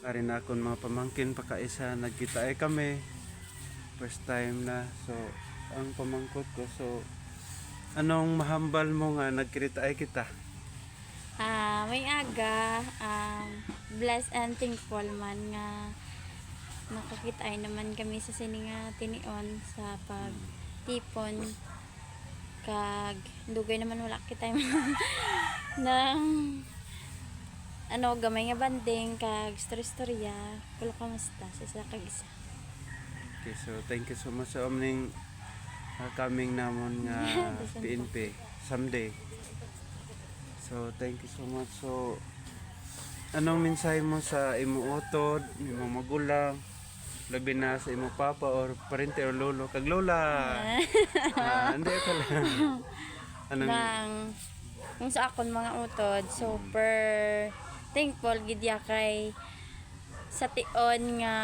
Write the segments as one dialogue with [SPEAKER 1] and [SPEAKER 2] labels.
[SPEAKER 1] Ari na akong mga pamangkin pakaisa nagkita ay kami. First time na. So ang pamangkot ko. So anong mahambal mo nga nagkita ay kita?
[SPEAKER 2] May aga, blessed and thankful man nga nakakita ay naman kami sa sininga tinion sa pagtipon kag dugay naman wala kita ng gamay nga banding kag storya kulo kamusta sa isa kag isa.
[SPEAKER 1] Okay, so thank you so much sa omning coming namon nga PNP someday. So thank you so much. So anong mensahe mo sa imo utod, imo magulang, labi na sa imo papa or parente or lolo kag lola? Hindi ka lang. Anong
[SPEAKER 2] Nang kung sa akon mga utod super thankful gid ya kay sa tion nga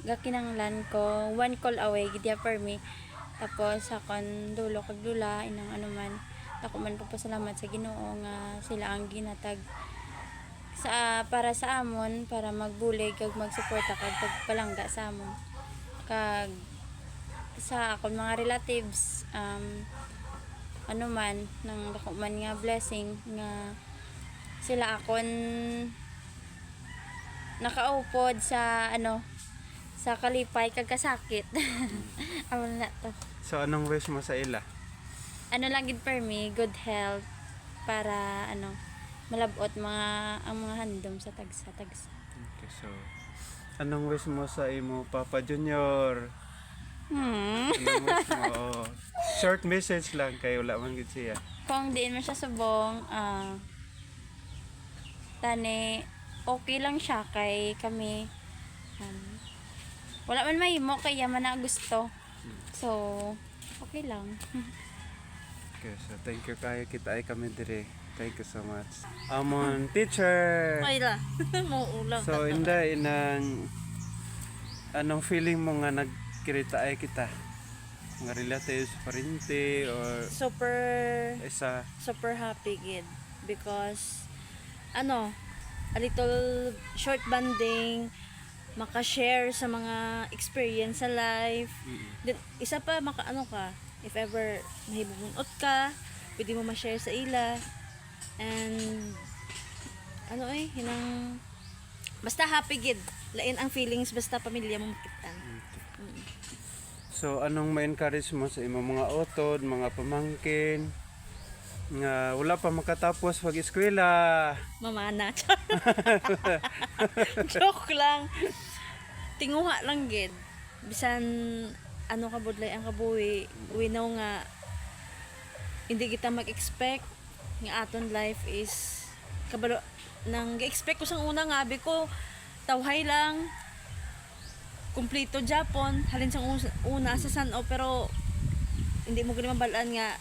[SPEAKER 2] gakinanglan ko one call away gid ya for me. Tapos akon dulo kag lula inang anuman ako man papasalamat sa Ginoo nga sila ang ginatag sa para sa amon para magbulig kag magsuporta kag pagpalangga sa amon kag sa akon mga relatives ano man nang dako man nga blessing nga sila akon nakaupod sa sa kalipay kag kasakit. Amon na to.
[SPEAKER 1] so anong wish mo sa ila?
[SPEAKER 2] Lang gid for me good health para malabot ang mga handom sa tagsa.
[SPEAKER 1] Okay, so anong wish mo sa imo Papa Junior? Anong wish mo? Oh, short message lang kay wala man gid siya.
[SPEAKER 2] Kung diin man siya subong tani okay lang siya kay kami wala man mahimo kay yaman na gusto. So okay lang.
[SPEAKER 1] Okay, so thank you kayo kita ay kami dire. Thank you so much. Amon teacher.
[SPEAKER 3] Ay la, mo ulang.
[SPEAKER 1] So inang anong feeling mo nga nagkita ay kita? Mga relatives, parente or
[SPEAKER 3] Super
[SPEAKER 1] isa
[SPEAKER 3] happy gid because a little short banding maka-share sa mga experience sa life. Then, isa pa ka if ever mahibunot ka, pwede mo ma-share sa ila. And hinang basta happy gid. Lain ang feelings basta pamilya mo makitaan.
[SPEAKER 1] So anong ma-encourage mo sa imong mga utod, mga pamangkin nga wala pa makatapos pag-eskwela?
[SPEAKER 3] Mamana. Joke lang. Tinguha lang gid. Bisan ka budlay ang kabuhi, we know nga hindi kita mag-expect nga aton life is kabalo nang ga-expect ko sang una nga abi ko tawhay lang kumpleto Japon halin sang una sa San-o pero hindi mo gani mabalaan nga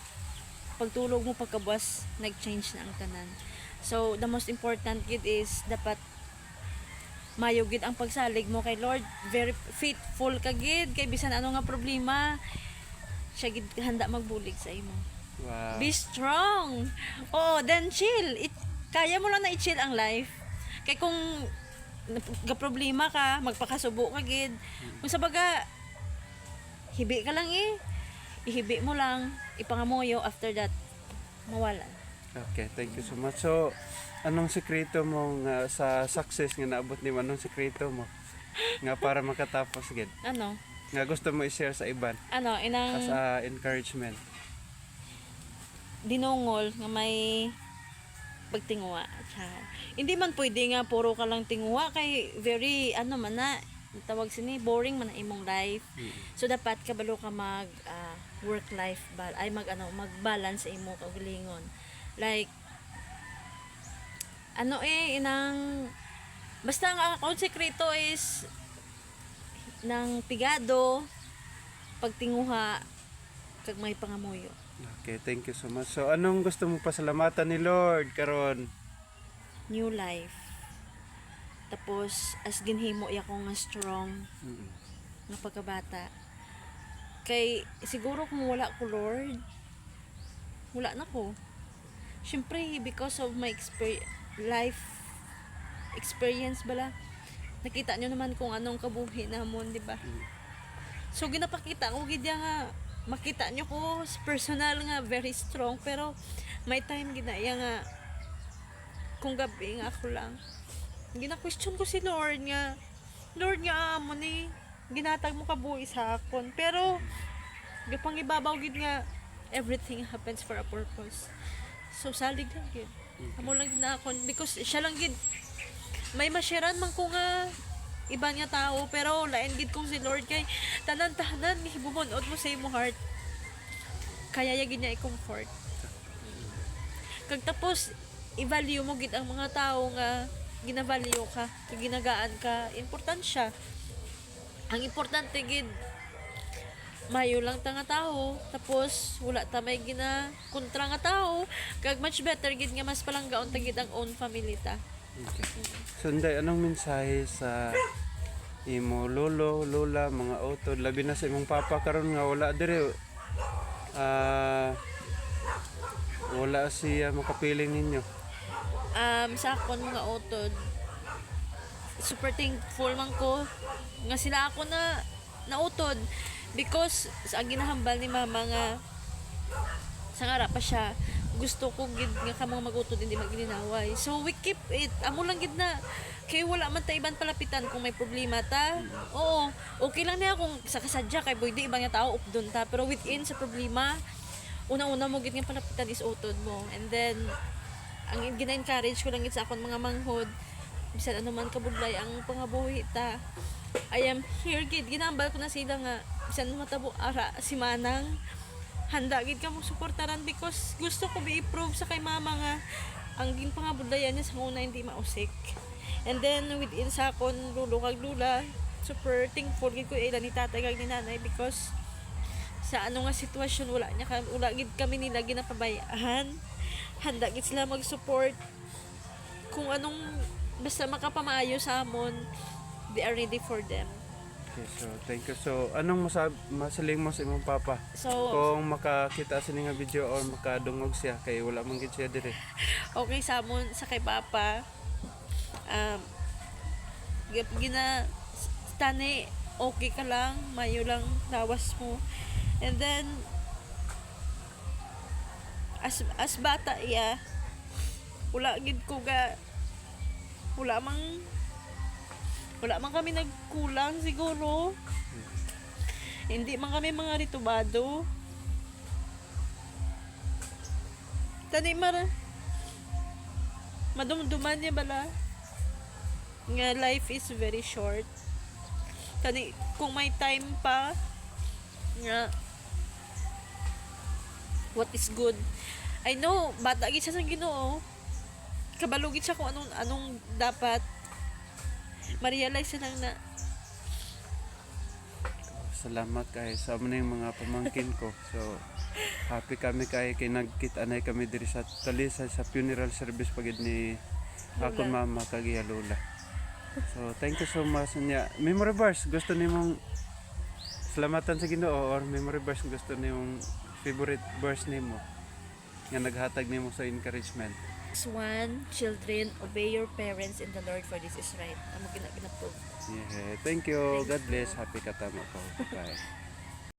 [SPEAKER 3] pagtulog mo pagkabuas nag-change na ang tanan. So the most important gid is dapat mayo gid ang pagsalig mo kay Lord, very faithful ka gid kay bisan ano nga problema siya gid handa magbulig sa imo.
[SPEAKER 1] Wow.
[SPEAKER 3] Be strong. Oh, then chill. Kaya mo lang na i-chill ang life. Kay kung ga problema ka, magpakasubo ka gid. Kung sa baga hibi ka lang ihibi mo lang, ipangamoyo after that mawala.
[SPEAKER 1] Okay, thank you so much. So anong sekreto mo nga sa success nga naabot nimo? Anong sekreto mo nga para makatapos gid? Nga gusto mo i-share sa iban
[SPEAKER 3] Inang
[SPEAKER 1] as a encouragement?
[SPEAKER 3] dinungol nga may pagtinguha. Hindi man pwede nga puro ka lang tinguha kay very man na tawag sini boring man ang imong life. So dapat kabalo ka mag work life mag-balance sa imong kaugalingon. Like inang basta ang akong sekreto is nang pigado pagtinguha kag may pangamuyo.
[SPEAKER 1] Okay, thank you so much. So anong gusto mo pasalamatan ni Lord karon?
[SPEAKER 3] New life. Tapos as ginhimo ya ko nga strong nga pagkabata. Kay siguro kung wala ko Lord, wala na ko. Syempre because of my life experience bala nakita nyo naman kung anong kabuhi namon, di ba? So ginapakita ko gid nga makita nyo ko sa personal nga very strong, pero may time ginaya nga kung gabi nga ako lang gina-question ko si Lord nga amo ni ginatag mo kabuhi sa akon, pero gapang ibabaw gid nga everything happens for a purpose. So salig lang gid amo lang gid na akon, because siya lang gid may masyaran man ko nga iba nga tao, pero lain gid kong si Lord kay tanan-tanan hibumonod mo sa imong heart, kaya ya gid niya i-comfort. Kag tapos i-value mo gid ang mga tao nga gina-value ka, kag ginagaan ka, importansya. Ang importante gid mayo lang ta nga tao, tapos wala ta may gina kontra nga tao, kag much better gid nga mas palanggaon ta gid ang own family ta.
[SPEAKER 1] Okay. So, Inday, anong mensahe sa imo lolo, lola, mga utod, labi na sa imong papa karon nga wala dire wala siya makapiling ninyo?
[SPEAKER 3] Sa akon mga utod, super thankful man ko nga sila ako na nautod, because sa ginahambal ni mama nga sa nga pa siya gusto ko gid nga kamong magutod hindi maglinaway, so we keep it amo lang gid na kay wala man ta ibang palapitan kung may problema ta. Oo, okay lang niya kung sa kasadya kay pwede ibang nga tao updon ta, pero within sa problema una-una mo gid nga palapitan is utod mo. And then ang gina-encourage ko lang gid sa akon mga manghod, bisan ano man kabudlay ang pangabuhi ta, I am here gid, ginambal ko na sila nga bisan matabo ara si manang handa gid ka mong suportaran, because gusto ko i-prove sa kay mama nga ang gin pangabudlayan niya sa una hindi mausik. And then within sa akon lulo kag lula, super thankful gid ko ila ni tatay kag ni nanay, because sa ano nga sitwasyon wala gid kami nila ginapabayaan, handa gid sila mag-support kung anong basta makapamaayo sa amon, they are ready for them.
[SPEAKER 1] Okay, so thank you. So anong masaling mo sa imong papa
[SPEAKER 3] So
[SPEAKER 1] kung makakita sa nga video or makadungog siya kay wala man gid siya dire?
[SPEAKER 3] okay sa amon sa kay papa, gina tani okay ka lang, mayo lang lawas mo. And then as bata iya wala gid ko ga wala man kami nagkulang siguro, hindi man kami mga ritubado tani madumduman niya bala nga life is very short, tani kung may time pa nga what is good. I know bata gid siya sa Ginoo, kabalo gid siya kung anong dapat ma-realize lang na.
[SPEAKER 1] Salamat kay sa mga pamangkin ko. So happy kami kay nagkita na kami diri sa Talisa sa funeral service pagid ni akon mama kag iya lola. So thank you so much niya. Memory verse gusto nimong salamatan sa Ginoo, or memory verse gusto nimong favorite verse nimo nga naghatag nimo sa encouragement?
[SPEAKER 3] 1, children, obey your parents in the Lord, for this is right. Amo gina-prove.
[SPEAKER 1] Yeah, thank you. God bless. Happy katama ko. Bye.